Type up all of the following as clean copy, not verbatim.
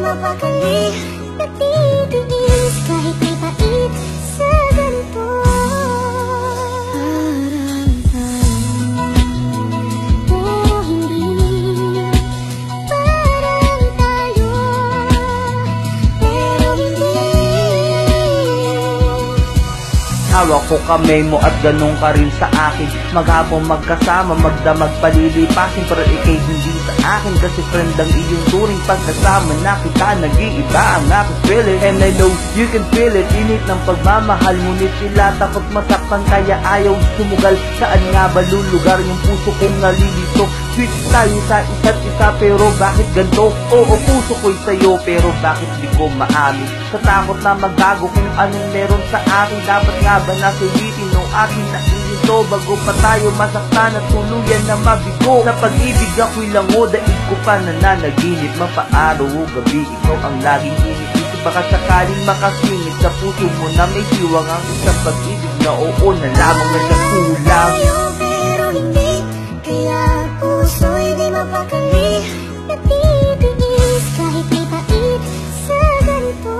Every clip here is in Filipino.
mapakali, natitiis kahit may pait sa ganito. Pero hindi parang tayo, pero hindi. Hawak ko kamay mo at ganun ka rin sa akin. Maghapong magkasama, magdamag palilipasin. Pero ikay hindi sa akin, kasi friend ang iyong turing. Pagkasama na kita, nag-iiba ang aking feeling. And I know you can feel it, init ng pagmamahal. Ngunit sila takot masaktan, kaya ayaw sumugal. Saan nga ba lulugar yung puso kong nalilito? Switch tayo sa isa't isa, pero bakit ganito? Oo, puso ko'y sa'yo, pero bakit di ko maamin? Sa takot na magbago kung anong meron sa akin. Dapat nga ba nasulitin o akin na ito bago pa tayo masaktan at tuluyan na mabigo? Sa pag-ibig ako'y lango, daig ko pa nananaginip. Mapaaraw o gabi, ikaw ang laging iniisip. Baka sakaling makasingit sa puso mo na may hiwang ang isang pag-ibig na oo na lamang na kulang. Pero hindi, kaya puso'y di mapakali, natitiis kahit may pait sa ganito.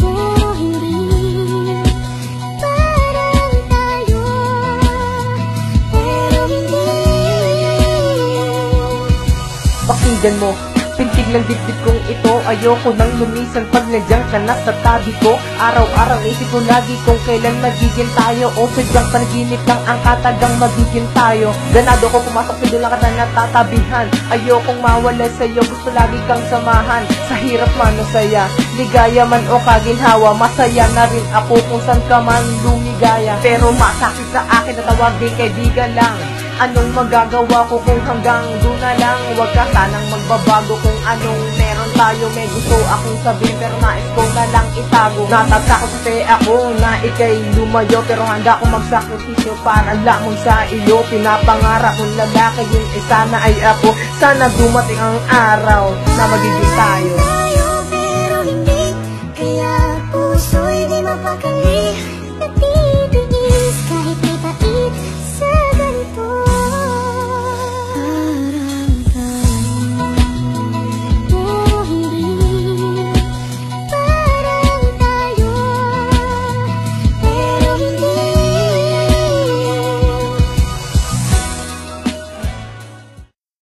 Pero hindi parang tayo, pero hindi. Pakinggan mo, pintig ng dibdib kong ito. Ayoko nang lumisan pag nandiyan ka na sa tabi ko. Araw-araw isip ko lagi kung kailan magiging tayo, o sadyang panaginip lang ang katagang magiging tayo. Ganado ko pumasok, hindi lang ka na natatabihan. Ayokong mawala sa'yo, gusto lagi kang samahan. Sa hirap man o saya, ligaya man o kaginhawa, masaya na rin ako kung saan ka man lumigaya. Pero masakit sa akin na tawagin kaibigan lang. Anong magagawa ko kung hanggang doon na lang? Huwag ka sanang magbabago kung anong meron tayo. May gusto akong sabihin pero nais ko na lang itago. Natatakot kasi ako na ikay lumayo, pero handa akong magsakripisyo para lamang sa iyo. Pinapangarap kong lalaki yun, sana ay ako. Sana dumating ang araw na magiging tayo.